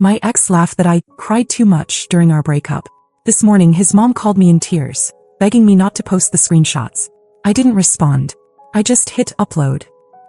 My ex laughed that I cried too much during our breakup. This morning his mom called me in tears, begging me not to post the screenshots. I didn't respond. I just hit upload.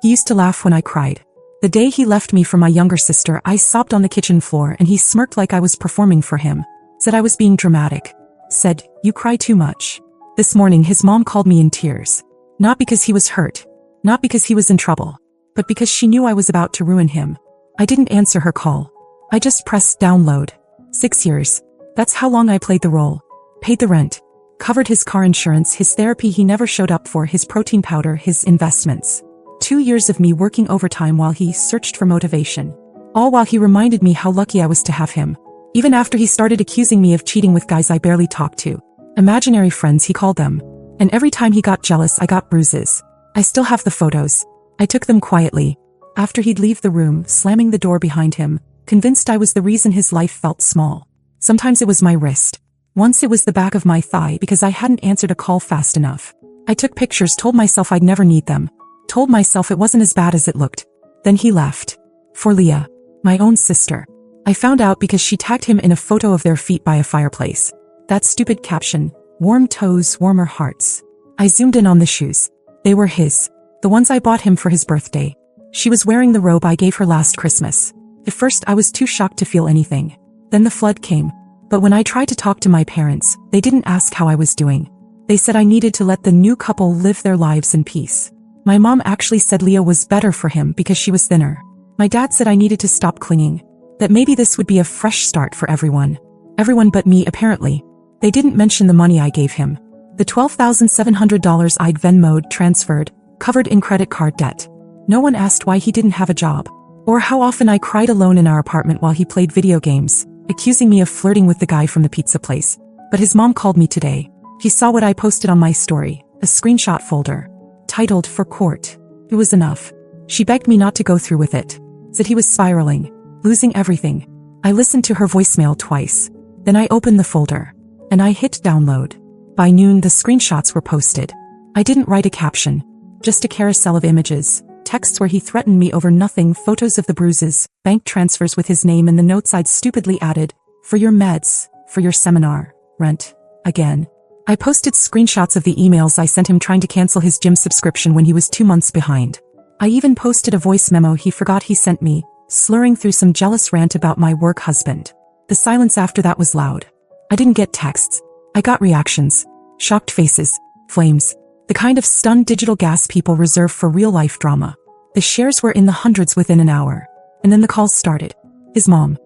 He used to laugh when I cried. The day he left me for my younger sister, I sobbed on the kitchen floor and he smirked like I was performing for him. Said I was being dramatic. Said, "You cry too much." This morning his mom called me in tears. Not because he was hurt. Not because he was in trouble. But because she knew I was about to ruin him. I didn't answer her call. I just pressed download. 6 years. That's how long I played the role. Paid the rent. Covered his car insurance, his therapy he never showed up for, his protein powder, his investments. 2 years of me working overtime while he searched for motivation. All while he reminded me how lucky I was to have him. Even after he started accusing me of cheating with guys I barely talked to. Imaginary friends he called them. And every time he got jealous I got bruises. I still have the photos. I took them quietly. After he'd leave the room, slamming the door behind him, convinced I was the reason his life felt small. Sometimes it was my wrist. Once it was the back of my thigh because I hadn't answered a call fast enough. I took pictures, told myself I'd never need them. Told myself it wasn't as bad as it looked. Then he left. For Leah. My own sister. I found out because she tagged him in a photo of their feet by a fireplace. That stupid caption, "Warm toes, warmer hearts." I zoomed in on the shoes. They were his. The ones I bought him for his birthday. She was wearing the robe I gave her last Christmas. At first I was too shocked to feel anything. Then the flood came. But when I tried to talk to my parents, they didn't ask how I was doing. They said I needed to let the new couple live their lives in peace. My mom actually said Leah was better for him because she was thinner. My dad said I needed to stop clinging. That maybe this would be a fresh start for everyone. Everyone but me, apparently. They didn't mention the money I gave him. The $12,700 I'd Venmo'd, transferred, covered in credit card debt. No one asked why he didn't have a job. Or how often I cried alone in our apartment while he played video games, accusing me of flirting with the guy from the pizza place. But his mom called me today. He saw what I posted on my story, a screenshot folder, titled "For Court." It was enough. She begged me not to go through with it. Said he was spiraling, losing everything. I listened to her voicemail twice. Then I opened the folder. And I hit download. By noon the screenshots were posted. I didn't write a caption. Just a carousel of images. Texts where he threatened me over nothing, photos of the bruises, bank transfers with his name and the notes I'd stupidly added, "For your meds, for your seminar, rent, again." I posted screenshots of the emails I sent him trying to cancel his gym subscription when he was 2 months behind. I even posted a voice memo he forgot he sent me, slurring through some jealous rant about my work husband. The silence after that was loud. I didn't get texts. I got reactions. Shocked faces. Flames. The kind of stunned digital gas people reserve for real-life drama. The shares were in the hundreds within an hour. And then the calls started. His mom.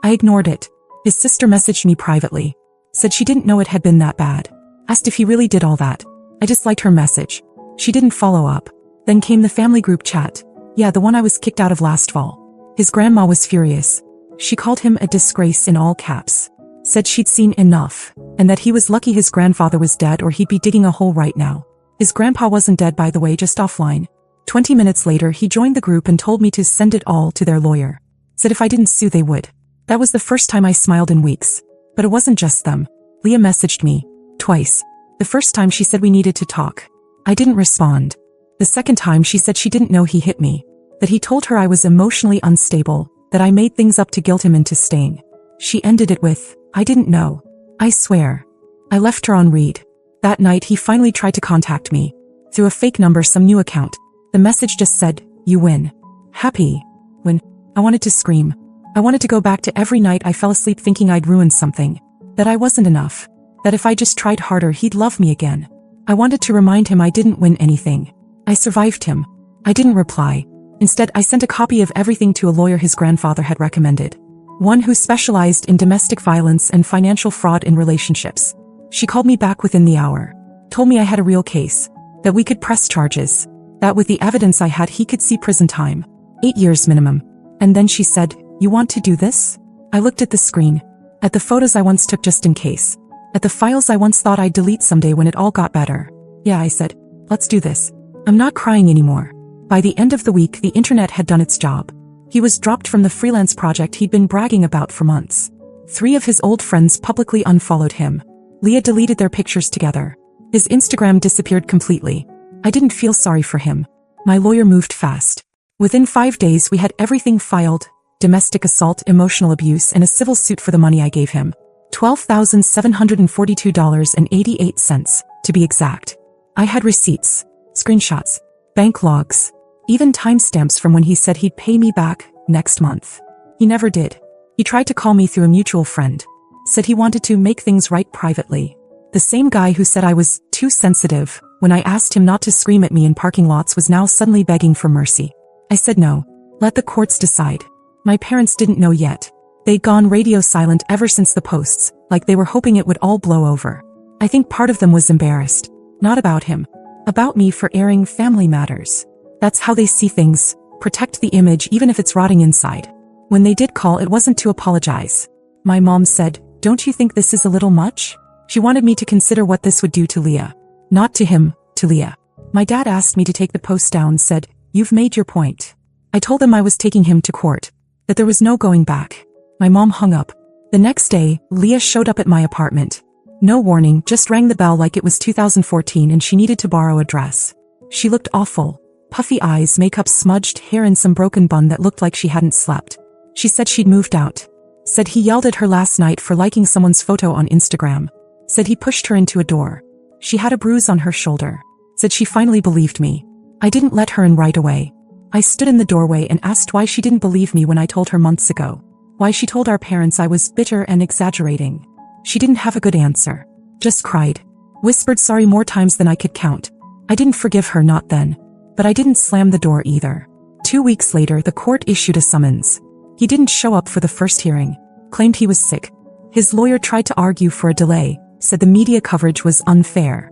I ignored it. His sister messaged me privately. Said she didn't know it had been that bad. Asked if he really did all that. I disliked her message. She didn't follow up. Then came the family group chat. Yeah, the one I was kicked out of last fall. His grandma was furious. She called him a disgrace in all caps. Said she'd seen enough, and that he was lucky his grandfather was dead or he'd be digging a hole right now. His grandpa wasn't dead, by the way, just offline. 20 minutes later he joined the group and told me to send it all to their lawyer. Said if I didn't sue they would. That was the first time I smiled in weeks. But it wasn't just them. Leah messaged me. Twice. The first time she said we needed to talk. I didn't respond. The second time she said she didn't know he hit me. That he told her I was emotionally unstable, that I made things up to guilt him into staying. She ended it with, "I didn't know. I swear." I left her on read. That night he finally tried to contact me. Through a fake number, some new account. The message just said, "You win." Happy. When. I wanted to scream. I wanted to go back to every night I fell asleep thinking I'd ruined something. That I wasn't enough. That if I just tried harder he'd love me again. I wanted to remind him I didn't win anything. I survived him. I didn't reply. Instead I sent a copy of everything to a lawyer his grandfather had recommended. One who specialized in domestic violence and financial fraud in relationships. She called me back within the hour. Told me I had a real case. That we could press charges. That with the evidence I had he could see prison time. 8 years minimum. And then she said, "You want to do this?" I looked at the screen. At the photos I once took just in case. At the files I once thought I'd delete someday when it all got better. "Yeah," I said. "Let's do this." I'm not crying anymore. By the end of the week the internet had done its job. He was dropped from the freelance project he'd been bragging about for months. 3 of his old friends publicly unfollowed him. Leah deleted their pictures together. His Instagram disappeared completely. I didn't feel sorry for him. My lawyer moved fast. Within 5 days we had everything filed, domestic assault, emotional abuse, and a civil suit for the money I gave him. $12,742.88, to be exact. I had receipts, screenshots, bank logs, even timestamps from when he said he'd pay me back next month. He never did. He tried to call me through a mutual friend. Said he wanted to make things right privately. The same guy who said I was too sensitive when I asked him not to scream at me in parking lots was now suddenly begging for mercy. I said no. Let the courts decide. My parents didn't know yet. They'd gone radio silent ever since the posts, like they were hoping it would all blow over. I think part of them was embarrassed. Not about him. About me for airing family matters. That's how they see things. Protect the image even if it's rotting inside. When they did call, it wasn't to apologize. My mom said, "Don't you think this is a little much?" She wanted me to consider what this would do to Leah. Not to him, to Leah. My dad asked me to take the post down, said, "You've made your point." I told him I was taking him to court, that there was no going back. My mom hung up. The next day, Leah showed up at my apartment. No warning, just rang the bell like it was 2014 and she needed to borrow a dress. She looked awful. Puffy eyes, makeup smudged, hair and some broken bun that looked like she hadn't slept. She said she'd moved out. Said he yelled at her last night for liking someone's photo on Instagram. Said he pushed her into a door. She had a bruise on her shoulder. Said she finally believed me. I didn't let her in right away. I stood in the doorway and asked why she didn't believe me when I told her months ago. Why she told our parents I was bitter and exaggerating. She didn't have a good answer. Just cried. Whispered sorry more times than I could count. I didn't forgive her, not then. But I didn't slam the door either. 2 weeks later, the court issued a summons. He didn't show up for the first hearing. Claimed he was sick. His lawyer tried to argue for a delay. Said the media coverage was unfair.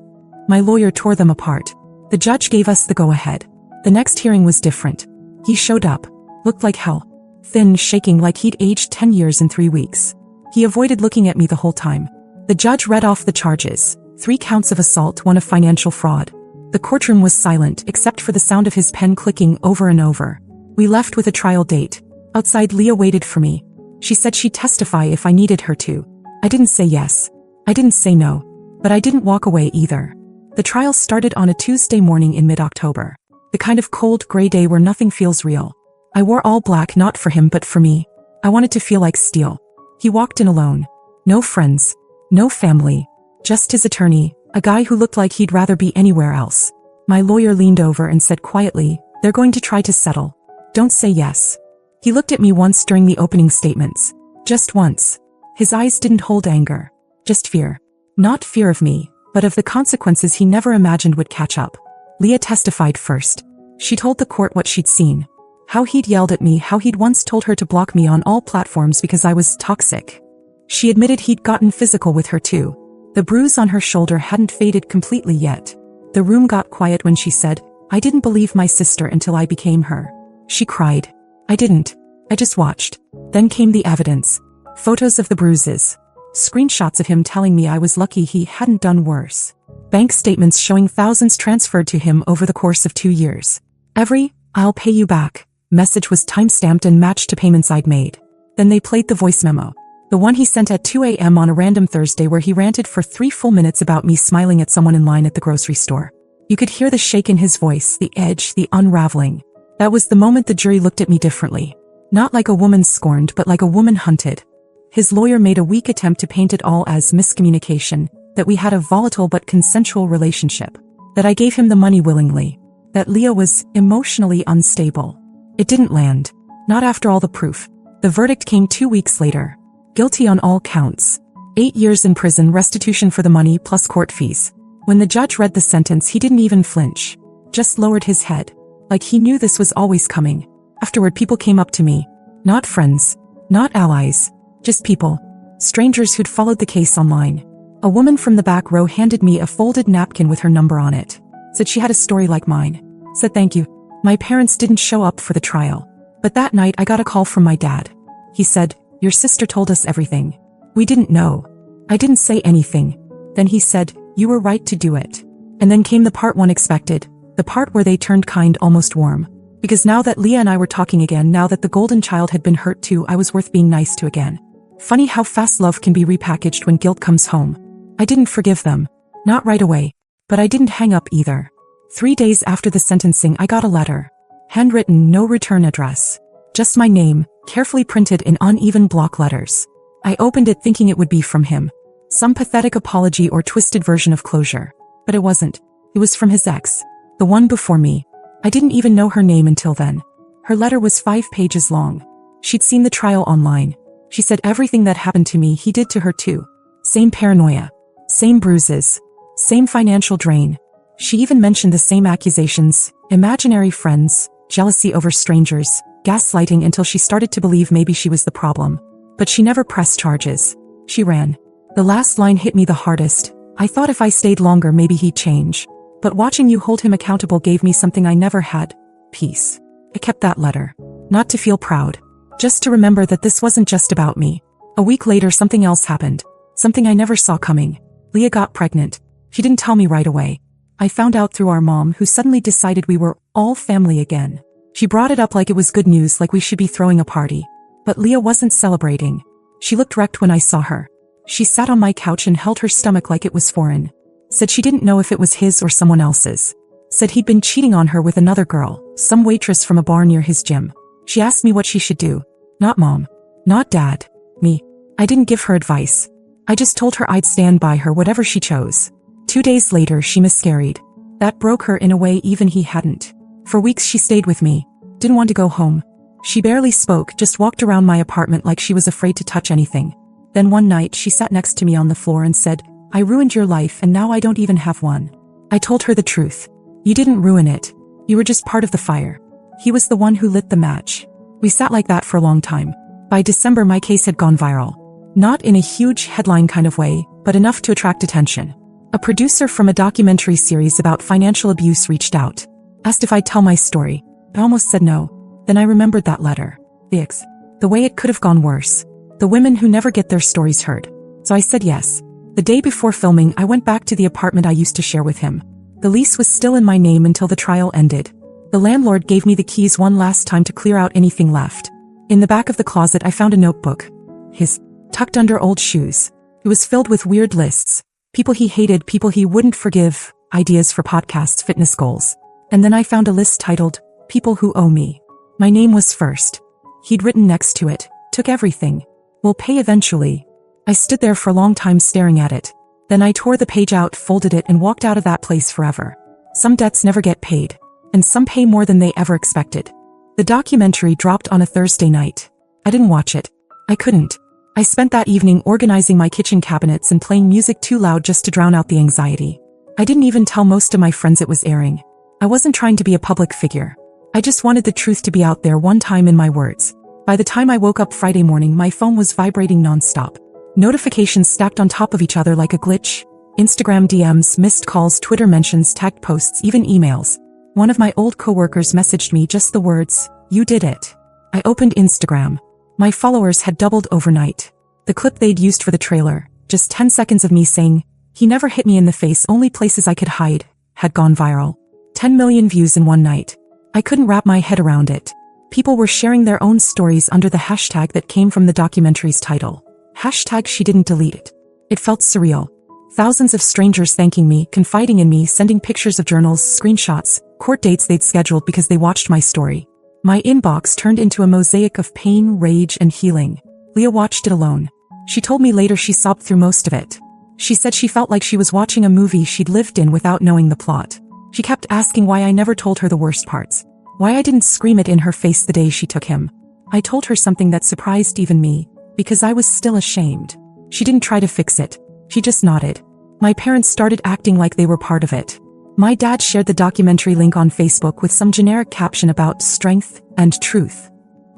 My lawyer tore them apart. The judge gave us the go-ahead. The next hearing was different. He showed up. Looked like hell. Thin, shaking like he'd aged 10 years in 3 weeks. He avoided looking at me the whole time. The judge read off the charges. 3 counts of assault, 1 of financial fraud. The courtroom was silent except for the sound of his pen clicking over and over. We left with a trial date. Outside, Leah waited for me. She said she'd testify if I needed her to. I didn't say yes. I didn't say no. But I didn't walk away either. The trial started on a Tuesday morning in mid-October. The kind of cold, gray day where nothing feels real. I wore all black, not for him but for me. I wanted to feel like steel. He walked in alone. No friends. No family. Just his attorney, a guy who looked like he'd rather be anywhere else. My lawyer leaned over and said quietly, "They're going to try to settle. Don't say yes." He looked at me once during the opening statements. Just once. His eyes didn't hold anger. Just fear. Not fear of me, but of the consequences he never imagined would catch up. Leah testified first. She told the court what she'd seen. How he'd yelled at me, how he'd once told her to block me on all platforms because I was toxic. She admitted he'd gotten physical with her too. The bruise on her shoulder hadn't faded completely yet. The room got quiet when she said, "I didn't believe my sister until I became her." She cried. I didn't. I just watched. Then came the evidence. Photos of the bruises. Screenshots of him telling me I was lucky he hadn't done worse. Bank statements showing thousands transferred to him over the course of 2 years. Every, "I'll pay you back" message was timestamped and matched to payments I'd made. Then they played the voice memo. The one he sent at 2 a.m. on a random Thursday where he ranted for 3 full minutes about me smiling at someone in line at the grocery store. You could hear the shake in his voice, the edge, the unraveling. That was the moment the jury looked at me differently. Not like a woman scorned, but like a woman hunted. His lawyer made a weak attempt to paint it all as miscommunication, that we had a volatile but consensual relationship, that I gave him the money willingly, that Leah was emotionally unstable. It didn't land. Not after all the proof. The verdict came 2 weeks later. Guilty on all counts. 8 years in prison, restitution for the money plus court fees. When the judge read the sentence, he didn't even flinch. Just lowered his head. Like he knew this was always coming. Afterward, people came up to me. Not friends. Not allies. Just people. Strangers who'd followed the case online. A woman from the back row handed me a folded napkin with her number on it. Said she had a story like mine. Said thank you. My parents didn't show up for the trial. But that night I got a call from my dad. He said, "Your sister told us everything. We didn't know." I didn't say anything. Then he said, "You were right to do it." And then came the part one expected. The part where they turned kind, almost warm. Because now that Leah and I were talking again, now that the golden child had been hurt too, I was worth being nice to again. Funny how fast love can be repackaged when guilt comes home. I didn't forgive them. Not right away. But I didn't hang up either. 3 days after the sentencing, I got a letter. Handwritten, no return address. Just my name, carefully printed in uneven block letters. I opened it thinking it would be from him. Some pathetic apology or twisted version of closure. But it wasn't. It was from his ex. The one before me. I didn't even know her name until then. Her letter was 5 pages long. She'd seen the trial online. She said everything that happened to me he did to her too. Same paranoia. Same bruises. Same financial drain. She even mentioned the same accusations, imaginary friends, jealousy over strangers, gaslighting until she started to believe maybe she was the problem. But she never pressed charges. She ran. The last line hit me the hardest. I thought if I stayed longer maybe he'd change. But watching you hold him accountable gave me something I never had. Peace. I kept that letter. Not to feel proud. Just to remember that this wasn't just about me. A week later something else happened. Something I never saw coming. Leah got pregnant. She didn't tell me right away. I found out through our mom, who suddenly decided we were all family again. She brought it up like it was good news, like we should be throwing a party. But Leah wasn't celebrating. She looked wrecked when I saw her. She sat on my couch and held her stomach like it was foreign. Said she didn't know if it was his or someone else's. Said he'd been cheating on her with another girl, some waitress from a bar near his gym. She asked me what she should do. Not mom. Not dad. Me. I didn't give her advice. I just told her I'd stand by her whatever she chose. 2 days later she miscarried. That broke her in a way even he hadn't. For weeks she stayed with me. Didn't want to go home. She barely spoke, just walked around my apartment like she was afraid to touch anything. Then one night she sat next to me on the floor and said, "I ruined your life and now I don't even have one." I told her the truth. "You didn't ruin it. You were just part of the fire." He was the one who lit the match. We sat like that for a long time. By December my case had gone viral. Not in a huge headline kind of way, but enough to attract attention. A producer from a documentary series about financial abuse reached out. Asked if I'd tell my story. I almost said no. Then I remembered that letter. The way it could have gone worse. The women who never get their stories heard. So I said yes. The day before filming I went back to the apartment I used to share with him. The lease was still in my name until the trial ended. The landlord gave me the keys one last time to clear out anything left. In the back of the closet I found a notebook. His, tucked under old shoes. It was filled with weird lists. People he hated, people he wouldn't forgive, ideas for podcasts, fitness goals. And then I found a list titled, "People Who Owe Me." My name was first. He'd written next to it, "Took everything. Will pay eventually." I stood there for a long time staring at it. Then I tore the page out, folded it, and walked out of that place forever. Some debts never get paid. And some pay more than they ever expected. The documentary dropped on a Thursday night. I didn't watch it. I couldn't. I spent that evening organizing my kitchen cabinets and playing music too loud just to drown out the anxiety. I didn't even tell most of my friends it was airing. I wasn't trying to be a public figure. I just wanted the truth to be out there one time, in my words. By the time I woke up Friday morning, my phone was vibrating nonstop. Notifications stacked on top of each other like a glitch. Instagram DMs, missed calls, Twitter mentions, tagged posts, even emails. One of my old coworkers messaged me just the words, "You did it." I opened Instagram. My followers had doubled overnight. The clip they'd used for the trailer, just 10 seconds of me saying, "He never hit me in the face, only places I could hide," had gone viral. 10 million views in one night. I couldn't wrap my head around it. People were sharing their own stories under the hashtag that came from the documentary's title. Hashtag she didn't delete it. It felt surreal. Thousands of strangers thanking me, confiding in me, sending pictures of journals, screenshots, court dates they'd scheduled because they watched my story. My inbox turned into a mosaic of pain, rage, and healing. Leah watched it alone. She told me later she sobbed through most of it. She said she felt like she was watching a movie she'd lived in without knowing the plot. She kept asking why I never told her the worst parts. Why I didn't scream it in her face the day she took him. I told her something that surprised even me, because I was still ashamed. She didn't try to fix it. She just nodded. My parents started acting like they were part of it. My dad shared the documentary link on Facebook with some generic caption about strength and truth.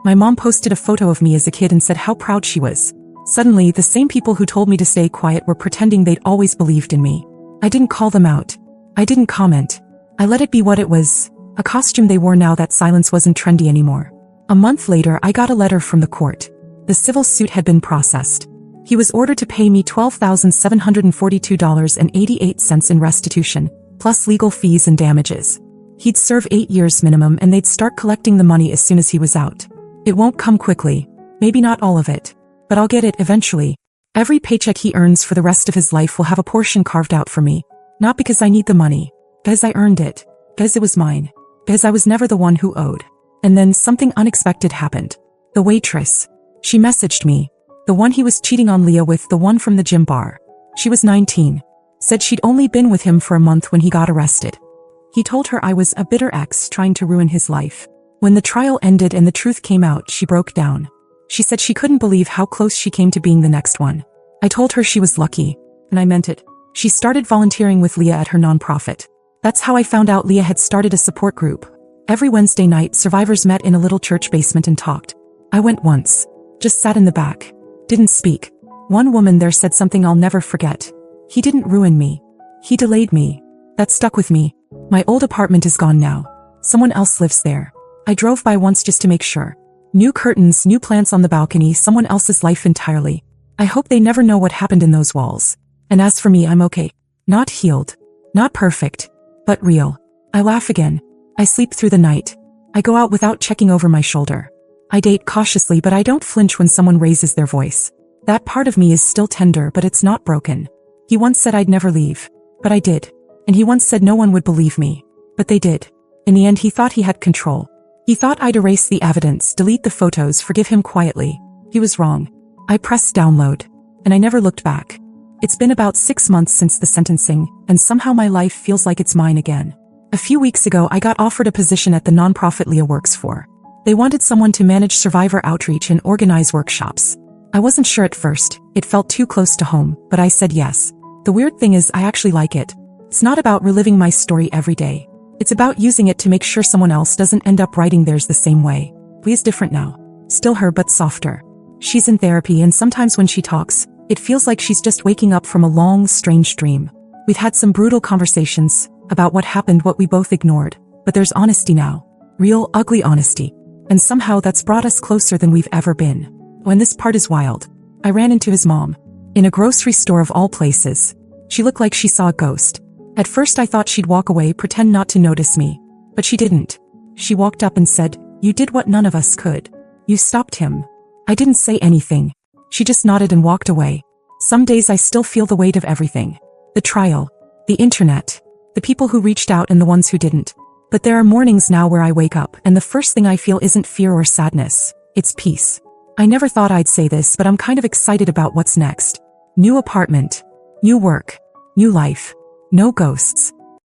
My mom posted a photo of me as a kid and said how proud she was. Suddenly, the same people who told me to stay quiet were pretending they'd always believed in me. I didn't call them out. I didn't comment. I let it be what it was, a costume they wore now that silence wasn't trendy anymore. A month later, I got a letter from the court. The civil suit had been processed. He was ordered to pay me $12,742.88 in restitution, plus legal fees and damages. He'd serve 8 years minimum and they'd start collecting the money as soon as he was out. It won't come quickly, maybe not all of it, but I'll get it eventually. Every paycheck he earns for the rest of his life will have a portion carved out for me. Not because I need the money, because I earned it, because it was mine, because I was never the one who owed. And then something unexpected happened. The waitress. She messaged me. The one he was cheating on Leah with, the one from the gym bar. She was 19. Said she'd only been with him for a month when he got arrested. He told her I was a bitter ex trying to ruin his life. When the trial ended and the truth came out, she broke down. She said she couldn't believe how close she came to being the next one. I told her she was lucky, and I meant it. She started volunteering with Leah at her nonprofit. That's how I found out Leah had started a support group. Every Wednesday night, survivors met in a little church basement and talked. I went once. Just sat in the back. Didn't speak. One woman there said something I'll never forget. He didn't ruin me. He delayed me. That stuck with me. My old apartment is gone now. Someone else lives there. I drove by once just to make sure. New curtains, new plants on the balcony, someone else's life entirely. I hope they never know what happened in those walls. And as for me, I'm okay. Not healed. Not perfect. But real. I laugh again. I sleep through the night. I go out without checking over my shoulder. I date cautiously, but I don't flinch when someone raises their voice. That part of me is still tender, but it's not broken. He once said I'd never leave. But I did. And he once said no one would believe me. But they did. In the end, he thought he had control. He thought I'd erase the evidence, delete the photos, forgive him quietly. He was wrong. I pressed download. And I never looked back. It's been about 6 months since the sentencing, and somehow my life feels like it's mine again. A few weeks ago, I got offered a position at the nonprofit Leah works for. They wanted someone to manage survivor outreach and organize workshops. I wasn't sure at first. It felt too close to home, but I said yes. The weird thing is, I actually like it. It's not about reliving my story every day. It's about using it to make sure someone else doesn't end up writing theirs the same way. Leah's different now. Still her, but softer. She's in therapy, and sometimes when she talks, it feels like she's just waking up from a long, strange dream. We've had some brutal conversations about what happened, what we both ignored. But there's honesty now. Real, ugly honesty. And somehow that's brought us closer than we've ever been. When this part is wild. I ran into his mom. In a grocery store of all places. She looked like she saw a ghost. At first I thought she'd walk away, pretend not to notice me. But she didn't. She walked up and said, "You did what none of us could. You stopped him." I didn't say anything. She just nodded and walked away. Some days I still feel the weight of everything. The trial. The internet. The people who reached out and the ones who didn't. But there are mornings now where I wake up and the first thing I feel isn't fear or sadness. It's peace. I never thought I'd say this, but I'm kind of excited about what's next. New apartment. New work. New life. No ghosts.